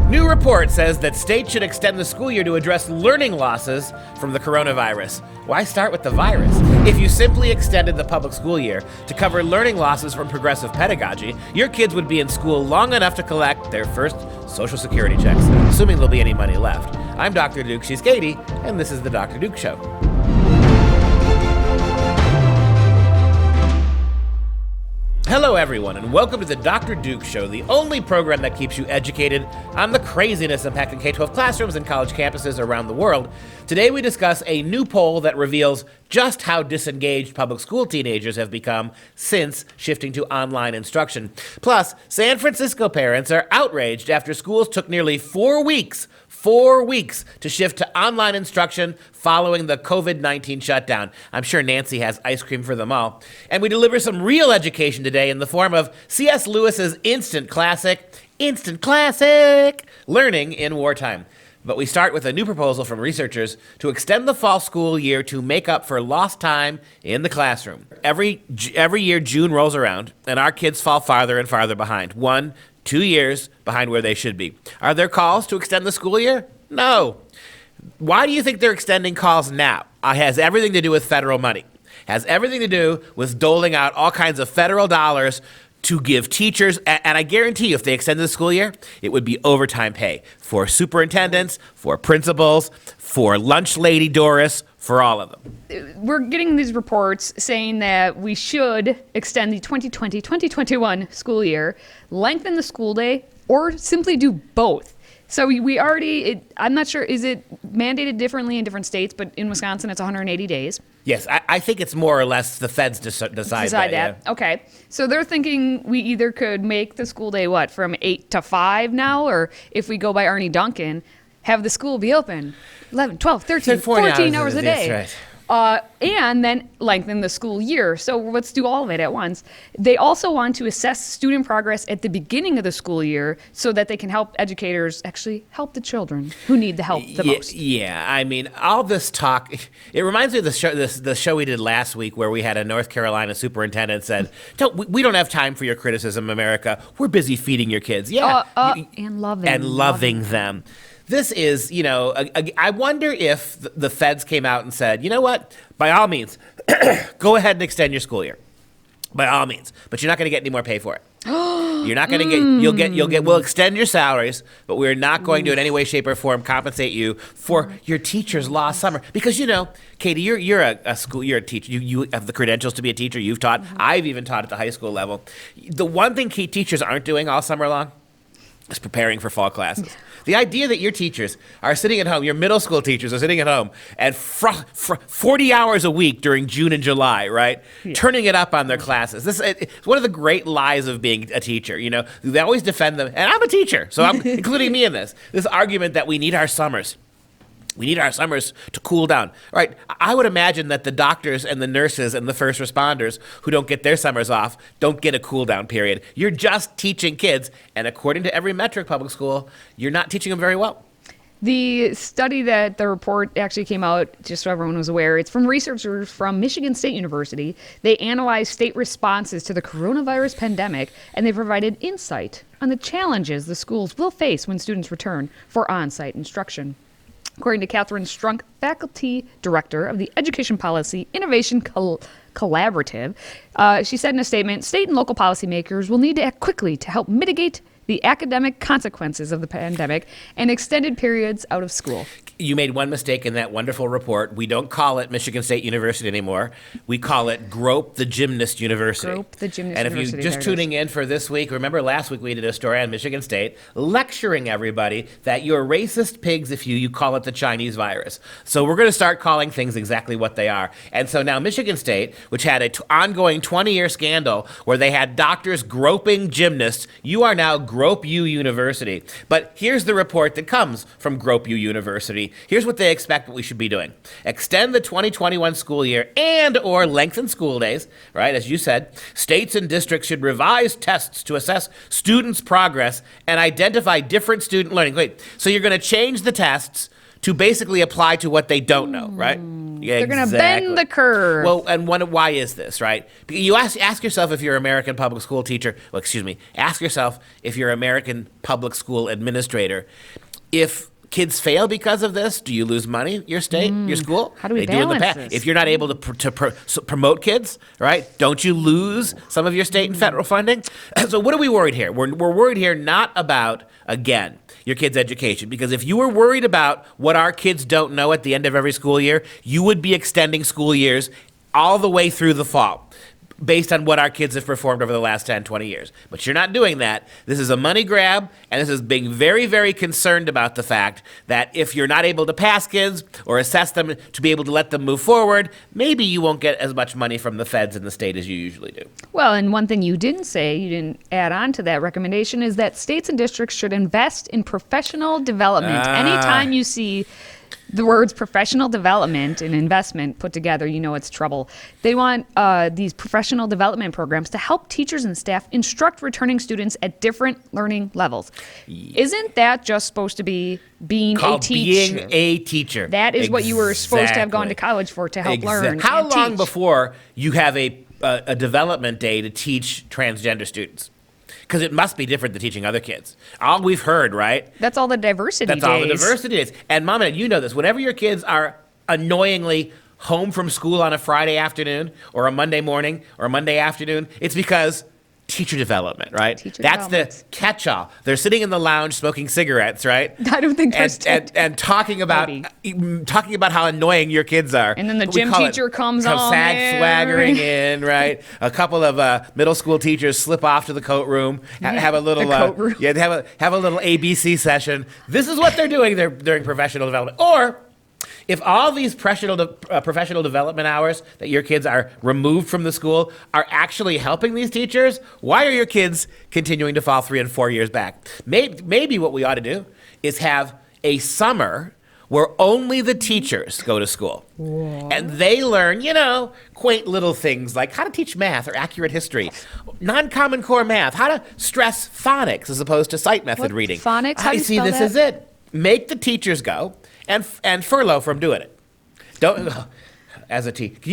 New report says that states should extend the school year to address learning losses from the coronavirus. Why start with the virus? If you simply extended the public school year to cover learning losses from progressive pedagogy, your kids would be in school long enough to collect their first Social Security checks, assuming there'll be any money left. I'm Dr. Duke, she's Katie, and this is the Dr. Duke Show. Hello, everyone, and welcome to the Dr. Duke Show, the only program that keeps you educated on the craziness impacting K-12 classrooms and college campuses around the world. Today, we discuss a new poll that reveals just how disengaged public school teenagers have become since shifting to online instruction. Plus, San Francisco parents are outraged after schools took nearly 4 weeks to shift to online instruction following the COVID-19 shutdown. I'm sure Nancy has ice cream for them all. And we deliver some real education today in the form of C.S. Lewis's instant classic, Learning in Wartime. But we start with a new proposal from researchers to extend the fall school year to make up for lost time in the classroom. Every year, June rolls around, and our kids fall farther and farther behind. 1, 2 years behind where they should be. Are there calls to extend the school year? No. Why do you think they're extending calls now? It has everything to do with federal money. Has everything to do with doling out all kinds of federal dollars to give teachers, and I guarantee you if they extended the school year, it would be overtime pay for superintendents, for principals, for lunch lady Doris, for all of them. We're getting these reports saying that we should extend the 2020-2021 school year, lengthen the school day, or simply do both. So I'm not sure, is it mandated differently in different states, but in Wisconsin it's 180 days? Yes, I think it's more or less the feds decide that. Yeah. Okay. So they're thinking we either could make the school day, from 8 to 5 now, or if we go by Arnie Duncan, have the school be open 11, 12, 13, 14 hours a day. That's right. And then lengthen the school year. So let's do all of it at once. They also want to assess student progress at the beginning of the school year so that they can help educators actually help the children who need the help the most. Yeah, I mean, all this talk, it reminds me of the show we did last week where we had a North Carolina superintendent said, we don't have time for your criticism, America. We're busy feeding your kids. Yeah. And loving them. This is, I wonder if the feds came out and said, you know what, by all means, go ahead and extend your school year. By all means. But you're not going to get any more pay for it. You're not going to we'll extend your salaries, but we're not going to in any way, shape, or form compensate you for your teacher's lost summer. Because, Katie, you're a teacher. You have the credentials to be a teacher. You've taught. I've even taught at the high school level. The one thing teachers aren't doing all summer long is preparing for fall classes. The idea that your teachers are sitting at home, your middle school teachers are sitting at home and 40 hours a week during June and July, right? Yeah. Turning it up on their classes. It's one of the great lies of being a teacher. They always defend them, and I'm a teacher, so I'm including me in this argument that we need our summers. We need our summers to cool down. Right? I would imagine that the doctors and the nurses and the first responders who don't get their summers off don't get a cool down period. You're just teaching kids, and according to every metric public school, you're not teaching them very well. The study that the report actually came out, just so everyone was aware, it's from researchers from Michigan State University. They analyzed state responses to the coronavirus pandemic, and they provided insight on the challenges the schools will face when students return for on-site instruction. According to Catherine Strunk, faculty director of the Education Policy Innovation Collaborative, she said in a statement, state and local policymakers will need to act quickly to help mitigate the academic consequences of the pandemic and extended periods out of school. You made one mistake in that wonderful report. We don't call it Michigan State University anymore. We call it Grope the Gymnast University. Grope the Gymnast and University. And if you're just tuning in for this week, remember last week we did a story on Michigan State lecturing everybody that you're racist pigs if you call it the Chinese virus. So we're going to start calling things exactly what they are. And so now Michigan State, which had an ongoing 20-year scandal where they had doctors groping gymnasts, you are now Grope U University. But here's the report that comes from Grope U University. Here's what they expect what we should be doing. Extend the 2021 school year and or lengthen school days, right? As you said, states and districts should revise tests to assess students' progress and identify different student learning. Wait, so you're going to change the tests to basically apply to what they don't know, right? Yeah, They're going to bend the curve. Well, and why is this, right? You ask yourself if you're an American public school teacher. Well, excuse me. Ask yourself if you're an American public school administrator. If kids fail because of this, do you lose money, your state, your school? How do we They do in the balance past. this? If you're not able to promote kids, right, don't you lose some of your state and federal funding? So what are we worried here? We're worried here not about, again, your kids' education. Because if you were worried about what our kids don't know at the end of every school year, you would be extending school years all the way through the fall, based on what our kids have performed over the last 10, 20 years. But you're not doing that. This is a money grab, and this is being very, very concerned about the fact that if you're not able to pass kids or assess them to be able to let them move forward, maybe you won't get as much money from the feds in the state as you usually do. Well, and one thing you didn't add on to that recommendation is that states and districts should invest in professional development. Anytime you see the words professional development and investment put together, you know it's trouble. They want these professional development programs to help teachers and staff instruct returning students at different learning levels. Isn't that just supposed to be being Called a teacher? being a teacher. That is what you were supposed to have gone to Exactly. college for, to help learn. How and long teach. before you have a development day to teach transgender students? Because it must be different than teaching other kids. All we've heard, right? That's all the diversity That's days. all the diversity is. And Mom and Dad, you know this. Whenever your kids are annoyingly home from school on a Friday afternoon or a Monday morning or a Monday afternoon, it's because teacher development, right? Teacher That's development. the catch-all. They're sitting in the lounge smoking cigarettes, right? I don't think that's and talking about how annoying your kids are. And then the What we gym call it, teacher comes come on there. swaggering in, right? A couple of middle school teachers slip off to the coat room, have a little the coat room. have a little ABC session. This is what they're doing during professional development. Or if all these professional development hours that your kids are removed from the school are actually helping these teachers, why are your kids continuing to fall 3 and 4 years back? Maybe what we ought to do is have a summer where only the teachers go to school. And they learn, quaint little things like how to teach math or accurate history, non-common core math, how to stress phonics as opposed to sight method reading. Phonics? How do you see, spell this that? is it. Make the teachers go and furlough from doing it. Don't as a teacher. Can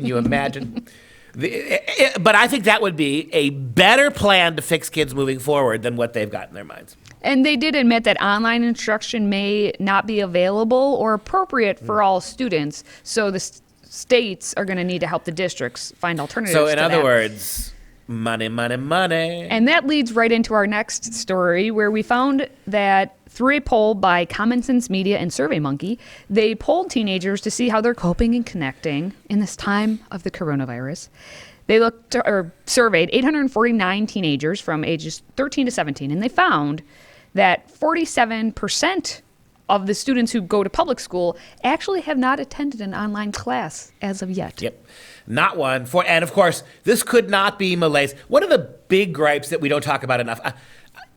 you imagine? But I think that would be a better plan to fix kids moving forward than what they've got in their minds. And they did admit that online instruction may not be available or appropriate for all students. So the states are going to need to help the districts find alternatives So in to other that. words, money, money, money. And that leads right into our next story, where we found that through a poll by Common Sense Media and SurveyMonkey, they polled teenagers to see how they're coping and connecting in this time of the coronavirus. They surveyed 849 teenagers from ages 13 to 17, and they found that 47% of the students who go to public school actually have not attended an online class as of yet. Yep. Not one. And of course, this could not be malaise. One of the big gripes that we don't talk about enough.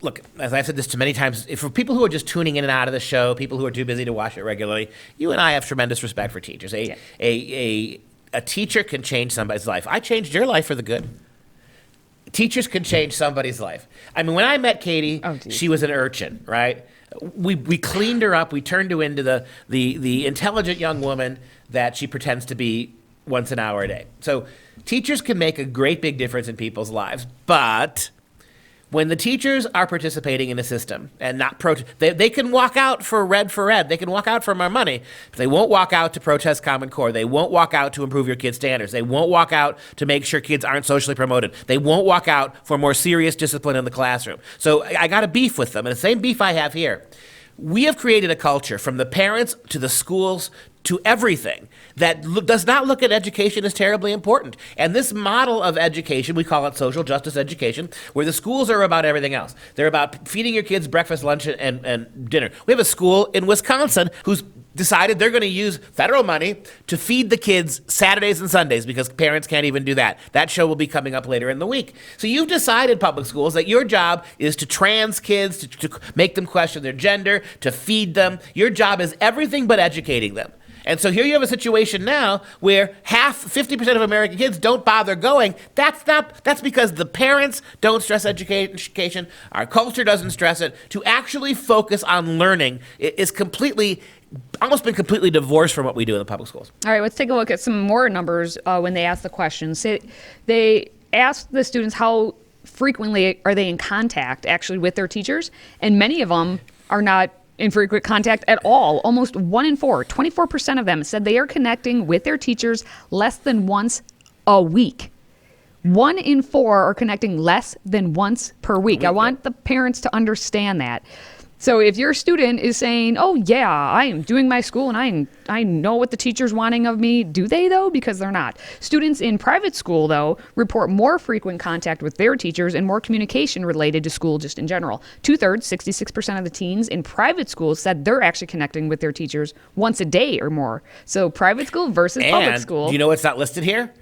Look, as I've said this to many times, for people who are just tuning in and out of the show, people who are too busy to watch it regularly, you and I have tremendous respect for teachers. A teacher can change somebody's life. I changed your life for the good. Teachers can change somebody's life. I mean, when I met Katie, she was an urchin, right? We cleaned her up. We turned her into the intelligent young woman that she pretends to be once an hour a day. So teachers can make a great big difference in people's lives, but when the teachers are participating in a system and not they can walk out for red. They can walk out for more money, but they won't walk out to protest Common Core. They won't walk out to improve your kids' standards. They won't walk out to make sure kids aren't socially promoted. They won't walk out for more serious discipline in the classroom. So I got a beef with them, and the same beef I have here. We have created a culture from the parents to the schools to everything that does not look at education as terribly important. And this model of education, we call it social justice education, where the schools are about everything else. They're about feeding your kids breakfast, lunch, and dinner. We have a school in Wisconsin who's decided they're going to use federal money to feed the kids Saturdays and Sundays because parents can't even do that. That show will be coming up later in the week. So you've decided, public schools, that your job is to trans kids, to make them question their gender, to feed them. Your job is everything but educating them. And so here you have a situation now where 50% of American kids don't bother going. That's because the parents don't stress education. Our culture doesn't stress it. To actually focus on learning is almost been completely divorced from what we do in the public schools. All right, let's take a look at some more numbers when they ask the questions. They asked the students how frequently are they in contact actually with their teachers, and many of them are not in frequent contact at all. Almost 1 in 4, 24% of them said they are connecting with their teachers less than once a week. 1 in 4 are connecting less than once per week. I want the parents to understand that. So if your student is saying, oh, yeah, I am doing my school and I know what the teacher's wanting of me, do they, though? Because they're not. Students in private school, though, report more frequent contact with their teachers and more communication related to school just in general. 2/3, 66% of the teens in private schools said they're actually connecting with their teachers once a day or more. So private school versus public school. Do you know what's not listed here?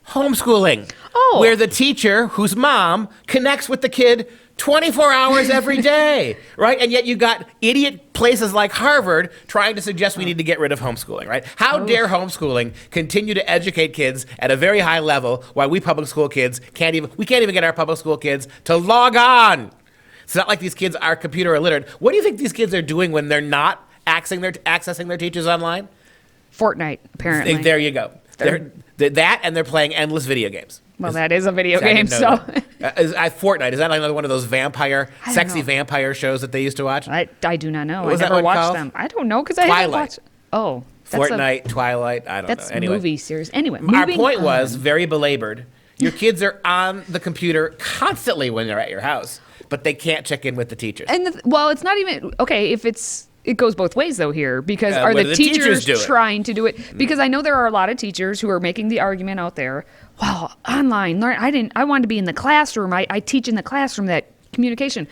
Homeschooling. Oh. Where the teacher, whose mom, connects with the kid 24 hours every day, right? And yet you got idiot places like Harvard trying to suggest we need to get rid of homeschooling, right? How dare homeschooling continue to educate kids at a very high level while we public school kids can't even get our public school kids to log on. It's not like these kids are computer illiterate. What do you think these kids are doing when they're not accessing their teachers online? Fortnite, apparently. There you go. They're playing endless video games. Well, that is a video game, so. Fortnite, is that another one of those sexy know. vampire shows that they used to watch? I do not know. What was I that never one watched called? them. I don't know because I haven't watched. Oh, Fortnite, Twilight, I don't know. That's Anyway. movie series. Anyway, Our moving point on. was, very belabored, your kids are on the computer constantly when they're at your house, but they can't check in with the teachers. And it's not even okay if it goes both ways though here because are what the do the teachers teachers do it? trying to do it? Because I know there are a lot of teachers who are making the argument out there. Wow, online learn. I wanted to be in the classroom. I teach in the classroom that communication.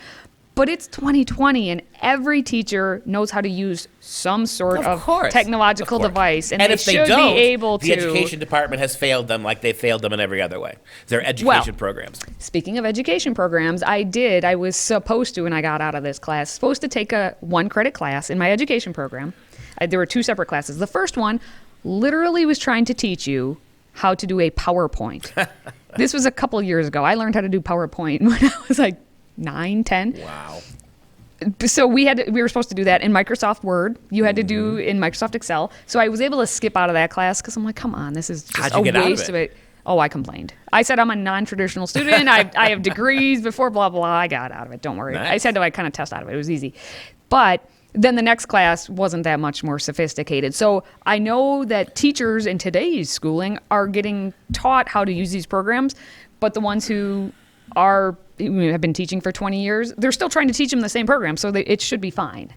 But it's 2020 and every teacher knows how to use some sort of technological device. And they if they should don't, be able to. the education department has failed them like they failed them in every other way. Their education programs. Speaking of education programs, I was supposed to, when I got out of this class, supposed to take a 1-credit class in my education program. There were 2 separate classes. The first one literally was trying to teach you how to do a PowerPoint. This was a couple years ago. I learned how to do PowerPoint when I was like 9, 10. Wow. So we were supposed to do that in Microsoft Word. You had to do in Microsoft Excel. So I was able to skip out of that class because I'm like, come on, this is just a waste of it. Oh, I complained. I said I'm a non-traditional student. I have degrees before blah, blah. I got out of it. Don't worry. Nice. I said I kind of test out of it. It was easy. But then the next class wasn't that much more sophisticated. So I know that teachers in today's schooling are getting taught how to use these programs, but the ones who have been teaching for 20 years, they're still trying to teach them the same program, so it should be fine.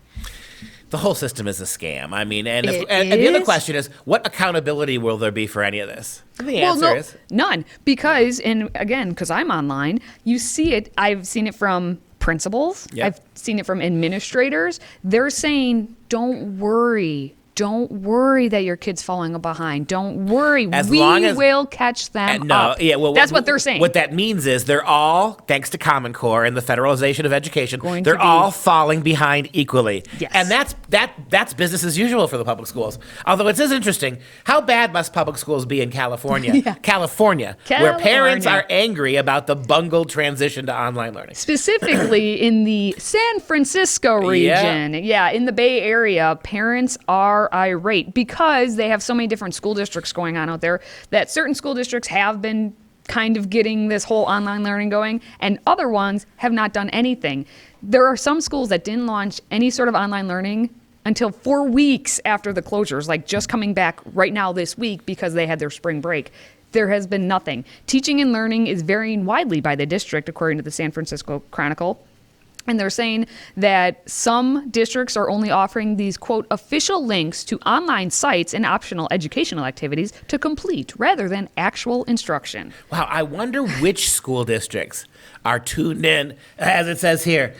The whole system is a scam. I mean, and the other question is, what accountability will there be for any of this? And the answer is none. Because I'm online, you see it. I've seen it from principals. Yep. I've seen it from administrators. They're saying, don't worry. Don't worry that your kid's falling behind. Don't worry. We will catch them up. That's what they're saying. What that means is they're all, thanks to Common Core and the federalization of education, they're all falling behind equally. Yes. And that's business as usual for the public schools. Although it is interesting, how bad must public schools be in California? Yeah. California, where parents are angry about the bungled transition to online learning. Specifically in the San Francisco region. Yeah, in the Bay Area, parents are irate because they have so many different school districts going on out there that certain school districts have been kind of getting this whole online learning going and other ones have not done anything. There are some schools that didn't launch any sort of online learning until 4 weeks after the closures, like just coming back right now this week because they had their spring break. There has been nothing. Teaching and learning is varying widely by the district, according to the San Francisco Chronicle. And they're saying that some districts are only offering these, quote, official links to online sites and optional educational activities to complete rather than actual instruction. Wow, I wonder which school districts are tuned in, as it says here.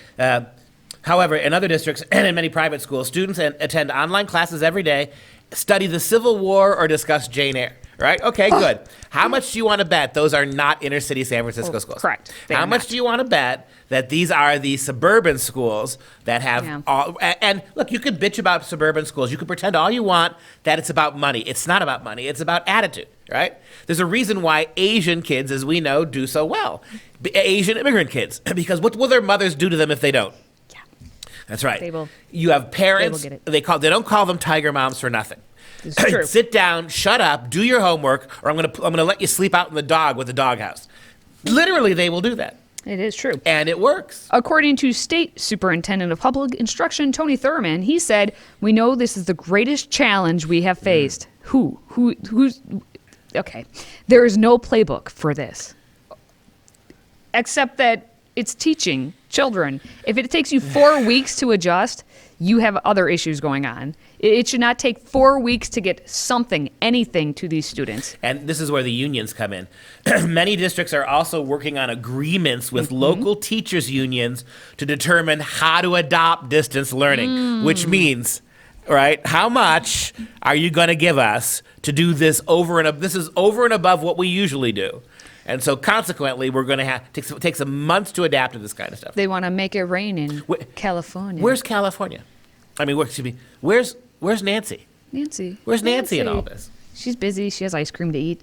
However, in other districts and in many private schools, students attend online classes every day, study the Civil War, or discuss Jane Eyre. right? Okay, good. How much do you want to bet those are not inner city San Francisco schools? Correct. They How are much not. do you want to bet that these are the suburban schools that have Yeah. all, and look, you could bitch about suburban schools. You could pretend all you want that it's about money. It's not about money. It's about attitude, right? There's a reason why Asian kids, as we know, do so well. Asian immigrant kids, because what will their mothers do to them if they don't? Yeah. That's right. They will- You have parents. they will get They don't call them tiger moms for nothing. It's true. Sit down, shut up, do your homework, or I'm gonna let you sleep out in the doghouse. Literally, they will do that, It is true. and it works. According to State Superintendent of Public Instruction Tony Thurman, he said, "We know this is the greatest challenge we have faced." Who's okay? There is no playbook for this, except that it's teaching children. If it takes you 4 weeks to adjust, you have other issues going on. It should not take 4 weeks to get anything to these students. And this is where the unions come in. Many districts are also working on agreements with local teachers' unions to determine how to adopt distance learning, which means, right, how much are you going to give us to do this this is over and above what we usually do. And so consequently, we're going to have, it takes a month to adapt to this kind of stuff. They want to make it rain in California. Where's California? I mean, excuse me, where's Nancy? Nancy? Where's Nancy in all this? She's busy. She has ice cream to eat.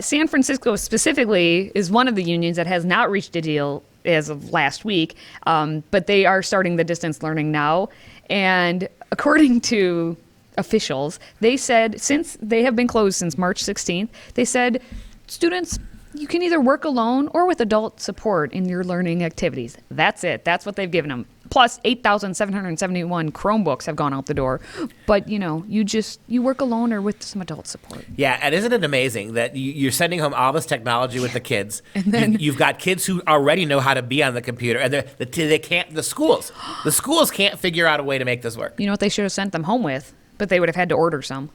San Francisco specifically is one of the unions that has not reached a deal as of last week, but they are starting the distance learning now. And according to officials, they said since they have been closed since March 16th, they said students, you can either work alone or with adult support in your learning activities. That's it. That's what they've given them. Plus, 8,771 Chromebooks have gone out the door. But, you work alone or with some adult support. Yeah, and isn't it amazing that you're sending home all this technology with the kids, And then- you've got kids who already know how to be on the computer, and they can't. The schools can't figure out a way to make this work. You know what they should have sent them home with? But they would have had to order some.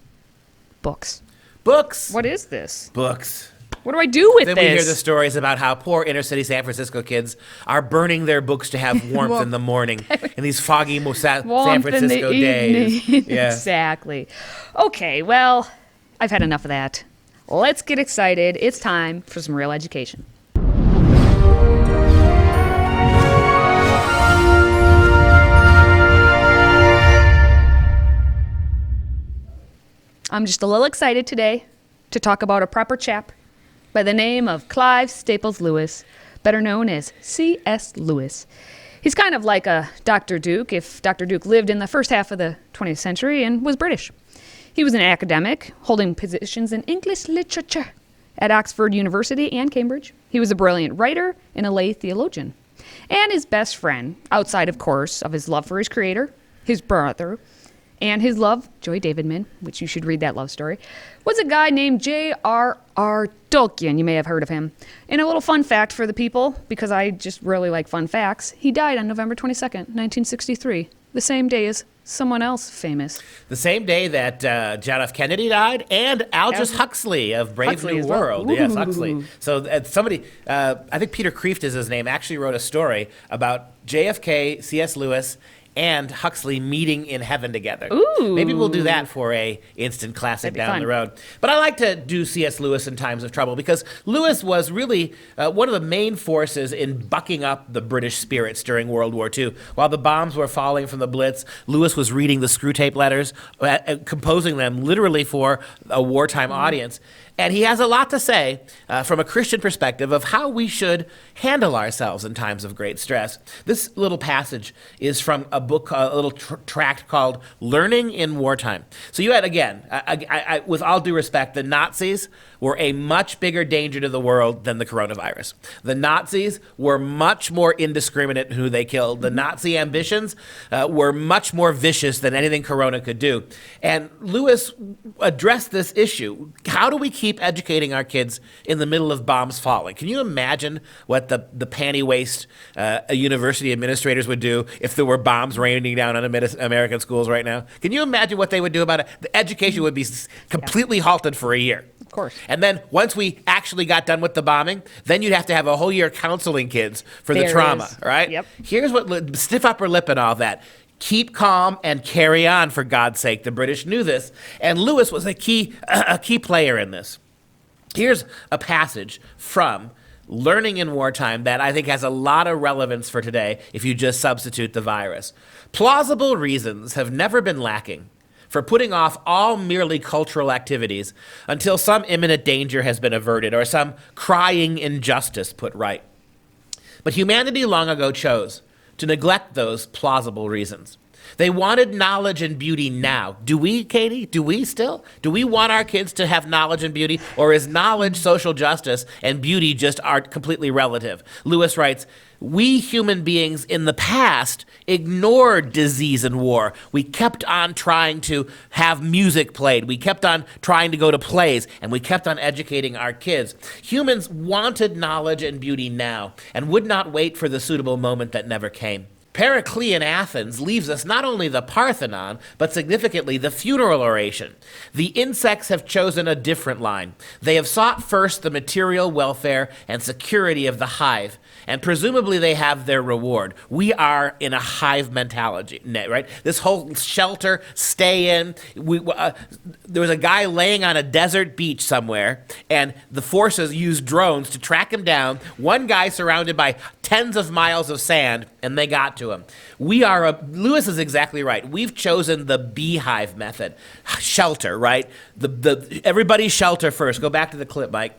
Books. Books. What is this? Books. What do I do with Then this? we hear the stories about how poor inner city San Francisco kids are burning their books to have warmth in the morning in these foggy San Warmth Francisco in the days. evening. Yeah. Exactly. Okay, well, I've had enough of that. Let's get excited. It's time for some real education. I'm just a little excited today to talk about a proper chap by the name of Clive Staples Lewis, better known as C.S. Lewis. He's kind of like a Dr. Duke if Dr. Duke lived in the first half of the 20th century and was British. He was an academic, holding positions in English literature at Oxford University and Cambridge. He was a brilliant writer and a lay theologian. And his best friend, outside, of course, of his love for his creator, his brother, and his love, Joy Davidman, which you should read that love story, was a guy named J.R.R. Tolkien. You may have heard of him. And a little fun fact for the people, because I just really like fun facts, he died on November 22nd, 1963, the same day as someone else famous. The same day that John F. Kennedy died, and Aldous Huxley of Brave Huxley New as well. World. Yes, Ooh. Huxley. So somebody, I think Peter Kreeft is his name, actually wrote a story about JFK, C.S. Lewis, and Huxley meeting in heaven together. Ooh. Maybe we'll do that for a instant classic That'd be down fun. the road. But I like to do C.S. Lewis in times of trouble because Lewis was really one of the main forces in bucking up the British spirits during World War II. While the bombs were falling from the Blitz, Lewis was reading the screw tape letters, composing them literally for a wartime audience. And he has a lot to say from a Christian perspective of how we should handle ourselves in times of great stress. This little passage is from a book, a little tract called Learning in Wartime. So you had, again, I, with all due respect, the Nazis were a much bigger danger to the world than the coronavirus. The Nazis were much more indiscriminate in who they killed. The Nazi ambitions were much more vicious than anything Corona could do. And Lewis addressed this issue. How do we keep educating our kids in the middle of bombs falling? Can you imagine what the panty waist university administrators would do if there were bombs raining down on American schools right now? Can you imagine what they would do about it? The education would be completely halted for a year. Of course. And then once we actually got done with the bombing, then you'd have to have a whole year counseling kids for the There trauma, is. right? Yep. Here's what stiff upper lip and all that. Keep calm and carry on, for God's sake. The British knew this, and Lewis was a key player in this. Here's a passage from Learning in Wartime that I think has a lot of relevance for today if you just substitute the virus. Plausible reasons have never been lacking for putting off all merely cultural activities until some imminent danger has been averted or some crying injustice put right. But humanity long ago chose to neglect those plausible reasons. They wanted knowledge and beauty now. Do we, Katie? Do we still? Do we want our kids to have knowledge and beauty? Or is knowledge, social justice, and beauty just are completely relative? Lewis writes, we human beings in the past ignored disease and war. We kept on trying to have music played. We kept on trying to go to plays, and we kept on educating our kids. Humans wanted knowledge and beauty now and would not wait for the suitable moment that never came. Periclean Athens leaves us not only the Parthenon, but significantly the funeral oration. The insects have chosen a different line. They have sought first the material welfare and security of the hive, and presumably they have their reward. We are in a hive mentality, right? This whole shelter, stay in. There was a guy laying on a desert beach somewhere, and the forces used drones to track him down. One guy surrounded by tens of miles of sand, and they got to him. Lewis is exactly right. We've chosen the beehive method. Shelter, right? Everybody shelter first. Go back to the clip, Mike.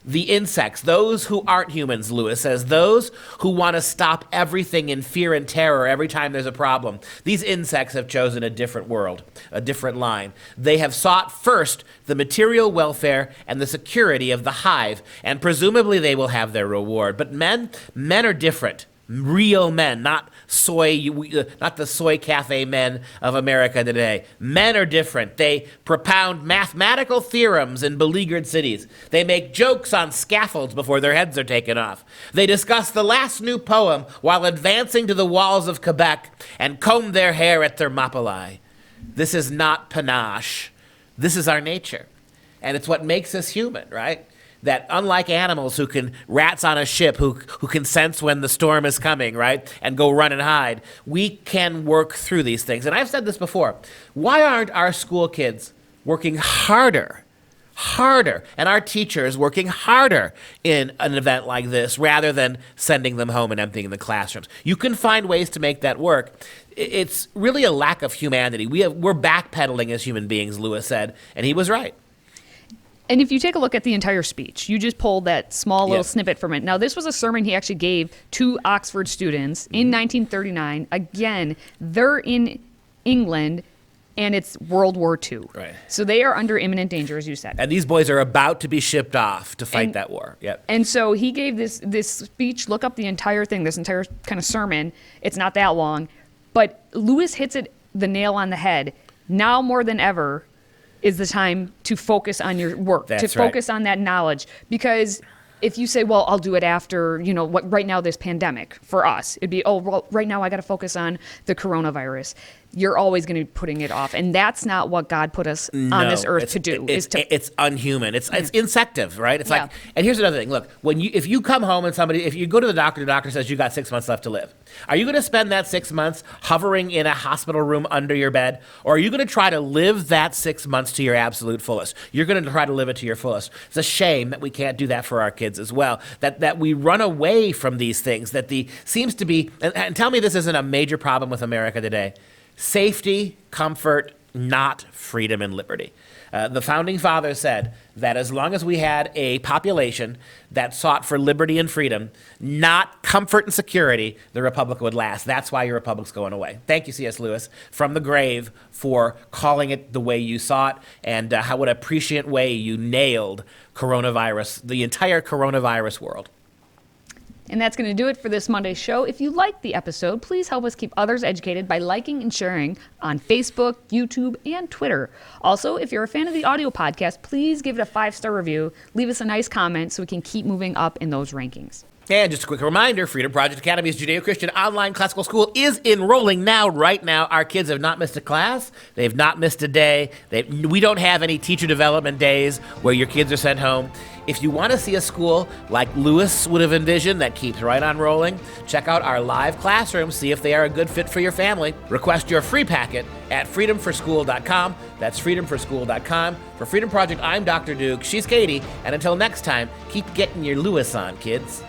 The insects, those who aren't humans, Lewis says, those who want to stop everything in fear and terror every time there's a problem. These insects have chosen a different world, a different line. They have sought first the material welfare and the security of the hive, and presumably they will have their reward. But men are different. Real men, not the soy cafe men of America today. Men are different. They propound mathematical theorems in beleaguered cities. They make jokes on scaffolds before their heads are taken off. They discuss the last new poem while advancing to the walls of Quebec and comb their hair at Thermopylae. This is not panache. This is our nature. And it's what makes us human, right? That unlike animals rats on a ship who can sense when the storm is coming, right, and go run and hide, we can work through these things. And I've said this before. Why aren't our school kids working harder, and our teachers working harder in an event like this rather than sending them home and emptying the classrooms? You can find ways to make that work. It's really a lack of humanity. We're backpedaling as human beings, Lewis said, and he was right. And if you take a look at the entire speech, you just pulled that small little snippet from it. Now, this was a sermon he actually gave to Oxford students in 1939. Again, they're in England, and it's World War II. Right. So they are under imminent danger, as you said. And these boys are about to be shipped off to fight that war. Yep. And so he gave this speech. Look up the entire thing, this entire kind of sermon. It's not that long. But Lewis hits the nail on the head. Now more than ever is the time to focus on your work, focus on that knowledge. Because if you say, well, I'll do it after, right now, this pandemic for us, it'd be, right now I got to focus on the coronavirus. You're always going to be putting it off. And that's not what God put us on this earth to do. It's unhuman. It's insective, right? It's like, and here's another thing. Look, if you come home and if you go to the doctor says you got 6 months left to live. Are you going to spend that 6 months hovering in a hospital room under your bed? Or are you going to try to live that 6 months to your absolute fullest? You're going to try to live it to your fullest. It's a shame that we can't do that for our kids as well. That we run away from these things. Seems to be, and tell me this isn't a major problem with America today. Safety, comfort, not freedom and liberty. The Founding Fathers said that as long as we had a population that sought for liberty and freedom, not comfort and security, the Republic would last. That's why your Republic's going away. Thank you, C.S. Lewis, from the grave for calling it the way you saw it, and what a prescient way you nailed coronavirus, the entire coronavirus world. And that's going to do it for this Monday's show. If you liked the episode, please help us keep others educated by liking and sharing on Facebook, YouTube, and Twitter. Also, if you're a fan of the audio podcast, please give it a 5-star review. Leave us a nice comment so we can keep moving up in those rankings. And just a quick reminder, Freedom Project Academy's Judeo-Christian online classical school is enrolling now, right now. Our kids have not missed a class. They've not missed a day. We don't have any teacher development days where your kids are sent home. If you want to see a school like Lewis would have envisioned that keeps right on rolling, check out our live classrooms, see if they are a good fit for your family. Request your free packet at freedomforschool.com. That's freedomforschool.com. For Freedom Project, I'm Dr. Duke. She's Katie. And until next time, keep getting your Lewis on, kids.